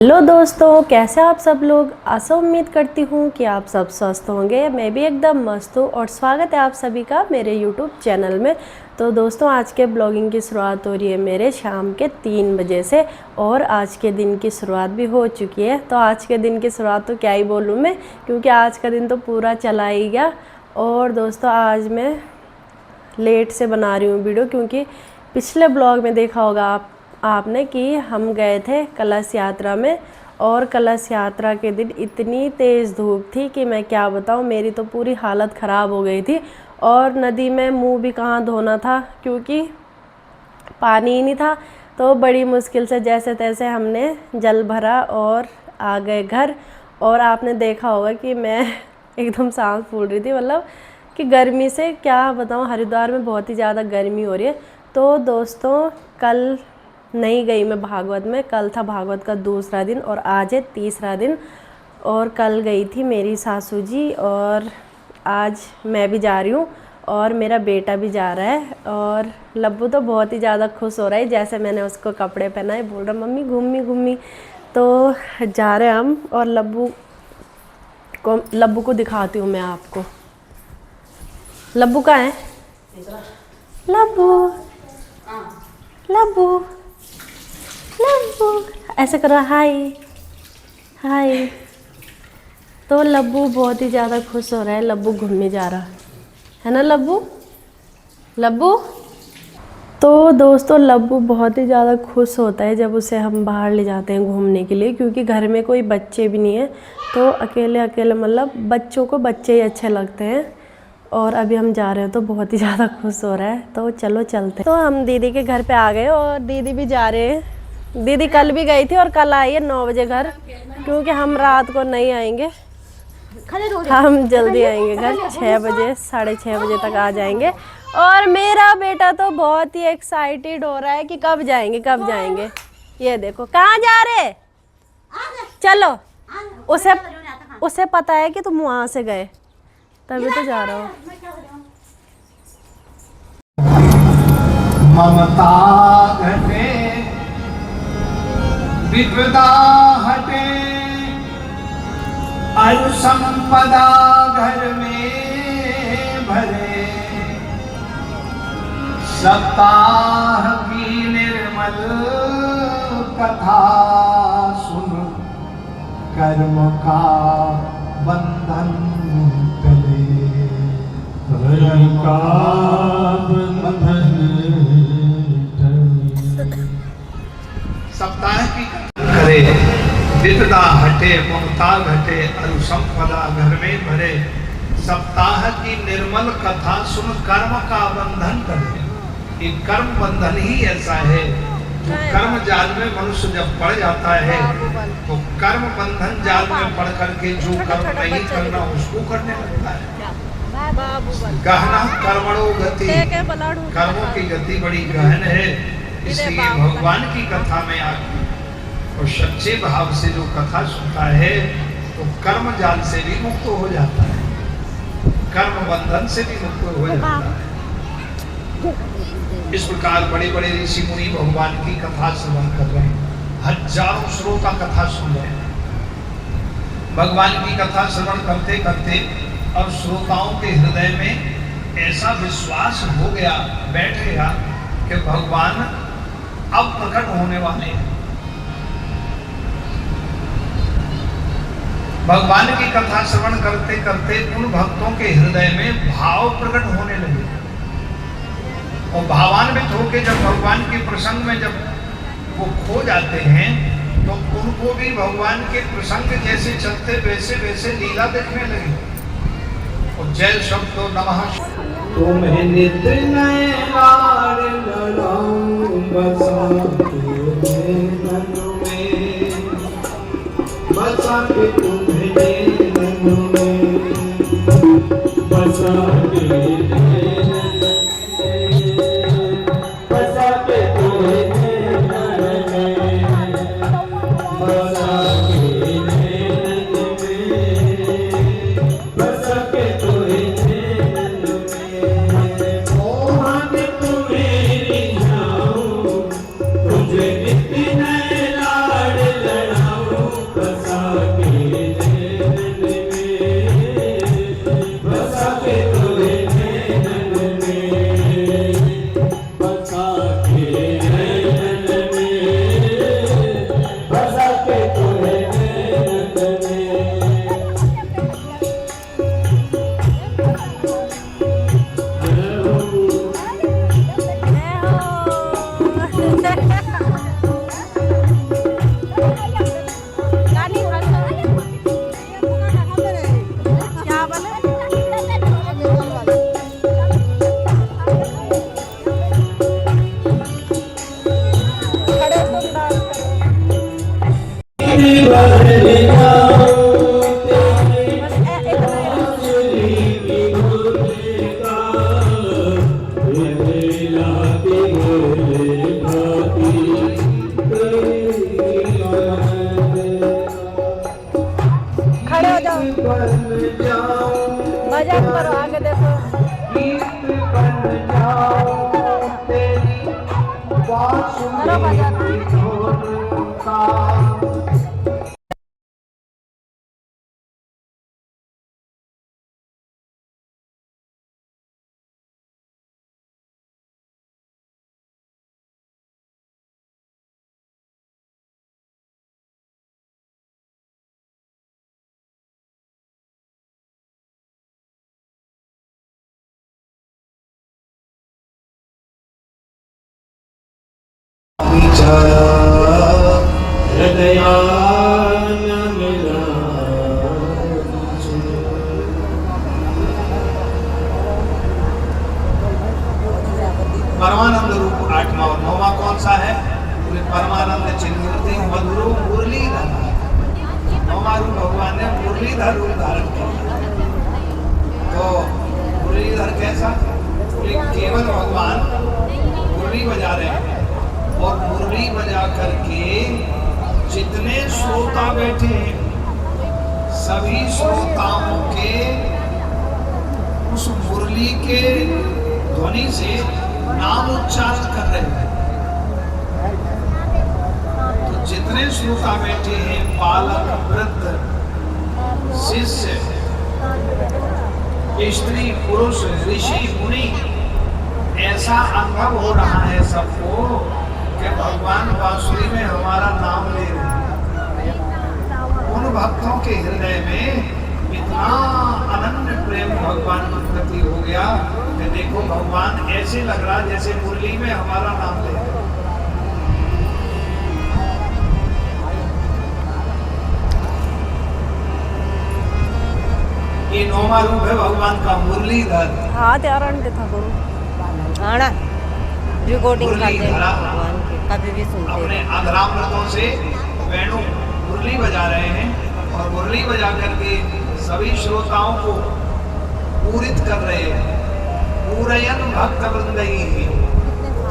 Hello दोस्तों, कैसे आप सब लोग। आशा उम्मीद करती हूँ कि आप सब स्वस्थ होंगे। मैं भी एकदम मस्त हूँ और स्वागत है आप सभी का मेरे यूट्यूब चैनल में। तो दोस्तों, आज के ब्लॉगिंग की शुरुआत हो रही है मेरे शाम के 3 बजे से और आज के दिन की शुरुआत भी हो चुकी है। तो आज के दिन की शुरुआत तो क्या ही बोलूँ मैं, क्योंकि आज का दिन तो पूरा चला ही गया। और दोस्तों, आज मैं लेट से बना रही हूँ वीडियो, क्योंकि पिछले ब्लॉग में देखा होगा आपने कि हम गए थे कलश यात्रा में। और कलश यात्रा के दिन इतनी तेज़ धूप थी कि मैं क्या बताऊँ, मेरी तो पूरी हालत ख़राब हो गई थी। और नदी में मुंह भी कहाँ धोना था, क्योंकि पानी ही नहीं था। तो बड़ी मुश्किल से जैसे तैसे हमने जल भरा और आ गए घर। और आपने देखा होगा कि मैं एकदम सांस फूल रही थी, मतलब कि गर्मी से क्या बताऊँ। हरिद्वार में बहुत ही ज़्यादा गर्मी हो रही है। तो दोस्तों, कल नहीं गई मैं भागवत में। कल था भागवत का दूसरा दिन और आज है तीसरा दिन। और कल गई थी मेरी सासू जी और आज मैं भी जा रही हूँ और मेरा बेटा भी जा रहा है। और लब्बू तो बहुत ही ज़्यादा खुश हो रहा है, जैसे मैंने उसको कपड़े पहनाए बोल रहा मम्मी घूमी घूमी। तो जा रहे हैं हम और लब्बू को दिखाती हूँ मैं आपको। लब्बू कहाँ है? लब्बू लब्बू लब्बू ऐसे कर रहा हाय हाय। तो लब्बू बहुत ही ज़्यादा खुश हो रहा है। लब्बू घूमने जा रहा है ना लब्बू। लब्बू तो दोस्तों, लब्बू बहुत ही ज़्यादा खुश होता है जब उसे हम बाहर ले जाते हैं घूमने के लिए, क्योंकि घर में कोई बच्चे भी नहीं है। तो अकेले अकेले मतलब बच्चों को बच्चे ही अच्छे लगते हैं। और अभी हम जा रहे हैं तो बहुत ही ज़्यादा खुश हो रहा है। तो चलो चलते हैं। तो हम दीदी के घर पे आ गए और दीदी भी जा रहे हैं। दीदी कल भी गई थी और कल आई है 9 बजे घर, क्योंकि हम रात को नहीं आएंगे, हम जल्दी आएंगे घर। 6 बजे 6:30 बजे तक आ जाएंगे। और मेरा बेटा तो बहुत ही एक्साइटेड हो रहा है कि कब जाएंगे कब जाएंगे। ये देखो कहाँ जा रहे, चलो। उसे पता है कि तुम वहाँ से गए, तभी तो जा रहा हूँ। ममता घटे विपदा हटे, अरु संपदा घर में भरे, सप्ताह की निर्मल कथा सुन, कर्म का बंधन टले, कर्म का बंधन टले। सप्ताह की करे विपदा हटे, ममता घटे, अरु संपदा घर में भरे, सप्ताह की निर्मल कथा सुन, कर्म का बंधन करे। ये कर्म बंधन ही ऐसा है जो कर्म जाल में मनुष्य जब पड़ जाता है तो कर्म बंधन जाल में पड़ करके जो कर्म नहीं करना उसको करने लगता है। गहना कर्मणो गति, कर्मों की गति बड़ी गहन है। इसलिए भगवान की कथा में आके और सच्चे भाव से जो कथा सुनता है तो कर्म जाल से भी मुक्त हो जाता है, कर्म बंधन से भी मुक्त हो जाता है। इस प्रकार बड़े बड़े ऋषि मुनि भगवान की कथा श्रवण कर रहे हैं, हजारों श्रोता कथा सुन रहे हैं। भगवान की कथा श्रवण करते करते और श्रोताओं के हृदय में ऐसा विश्वास हो गया, बैठ गया कि भगवान अब प्रकट होने वाले हैं। भगवान की कथा श्रवण करते करते उन भक्तों के हृदय में भाव प्रकट होने लगे और भावान्वित होकर जब भगवान के प्रसंग में जब वो खो जाते हैं तो उनको भी भगवान के प्रसंग जैसे चलते वैसे वैसे लीला देखने लगे। और जय शब्द नमः तुम्हें नित्य नए लाड़ लड़ाऊं, बसा के मन में, बसा के तुम्हें मन में, बसा के खड़े हो जाओ, मजाक करो, आगे देखो। करो भजन। परमानंद रूप आठवां और नौवां कौन सा है? परमानंद चिन्मूर्ति मधुरो मुरलीधर। नौवां रूप भगवान ने मुरलीधर रूप धारण किया। तो मुरलीधर कैसा? केवल भगवान मुरली बजा रहे हैं और मुरली बजा करके जितने श्रोता बैठे हैं सभी श्रोताओं के उस मुरली के ध्वनि से नाम उच्चारण कर रहे हैं। तो जितने श्रोता बैठे हैं, बालक, वृद्ध, शिष्य, स्त्री, पुरुष, ऋषि, मुनि, ऐसा अनुभव हो रहा है सबको कि भगवान बांसुरी में हमारा नाम ले रहे हैं। उन भक्तों के हृदय में इतना अनन्य प्रेम भगवान के प्रति हो गया कि देखो भगवान ऐसे लग रहा जैसे मुरली में हमारा नाम ले रहे हैं। ये नौवां रूप है भगवान का मुरलीधर। हाँ त्यार था गुरु आना रिकॉर्डिंग करते हैं मुरलीधरा भगवान की, कभी भी सुनते अपने हैं। अधरामृतों से वेणु मुरली बजा रहे हैं और मुरली बजा करके सभी श्रोताओं को पूरित कर रहे हैं। पूरयन भक्त वृंदई,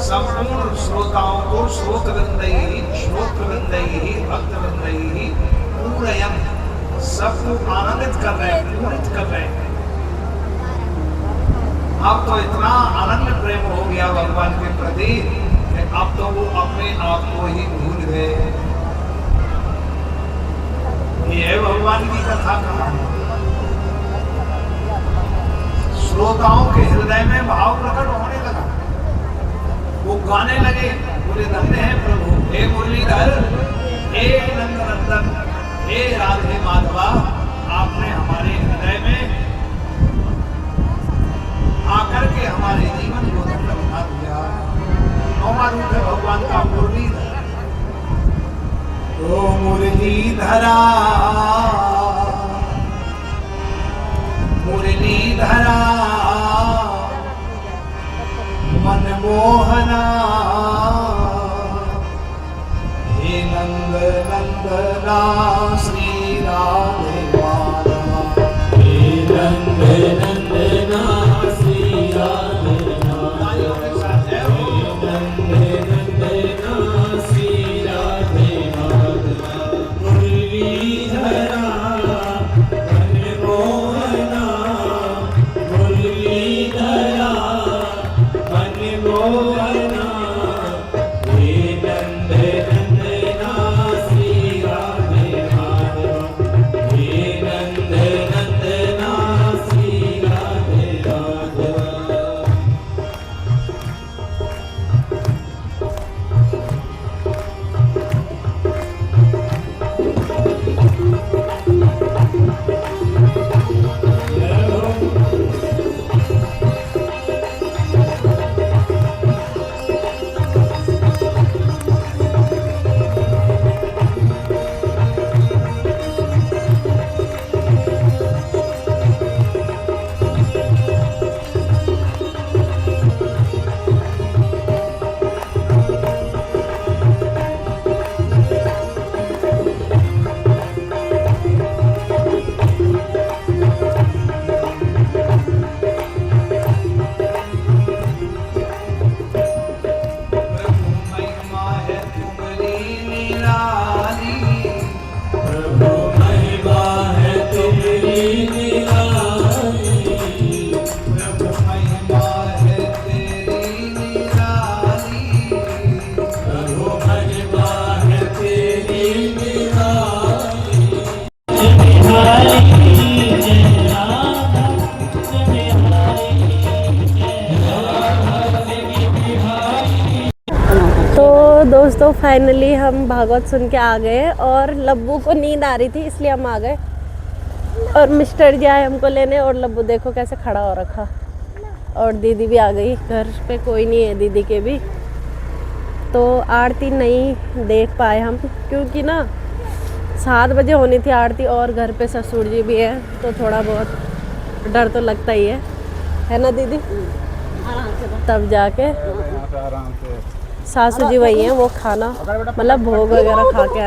संपूर्ण श्रोताओं को श्रोत वृंदई, श्रोत वृंदई, भक्त वृंदई, पूरयन सबको आनंदित कर रहे हैं, पूरित कर रहे हैं। अब तो इतना अनन्य प्रेम हो गया भगवान के प्रति कि अब तो वो अपने आप को ही भूल गए। ये है भगवान की कथा कहानी। श्रोताओं के हृदय में भाव प्रकट होने लगा। वो गाने लगे, बोले धन्य है प्रभु, हे मुरलीधर, हे नंद नंदन, हे राधे माधवा, आपने हमारे हृदय में आकर के हमारे जीवन को धन्य बना दिया। नौवां रूप है भगवान का मुरलीधर। ओ मुरलीधरा, मुरलीधरा, मनमोहना, हे नंद नंदना, श्री राधे माधवा, हे नंद नंदना, श्री राधे माधवा, हे नंद नंदना, श्री राधे माधवा, मुरलीधरा, मनमोहना, मुरलीधरा, मनमोहना, हे नंद नंदना, श्री राधे माधवा, तो फाइनली हम भागवत सुन के आ गए और लब्बू को नींद आ रही थी इसलिए हम आ गए। और मिस्टर जी आए हमको लेने और लब्बू देखो कैसे खड़ा हो रखा। और दीदी भी आ गई, घर पे कोई नहीं है दीदी के भी। तो आरती नहीं देख पाए हम क्योंकि ना 7 बजे होनी थी आरती और घर पे ससुर जी भी है तो थोड़ा बहुत डर तो लगता ही है ना दीदी। तब जाके सासू जी वही हैं, वो खाना मतलब भोग वगैरह खा के आए।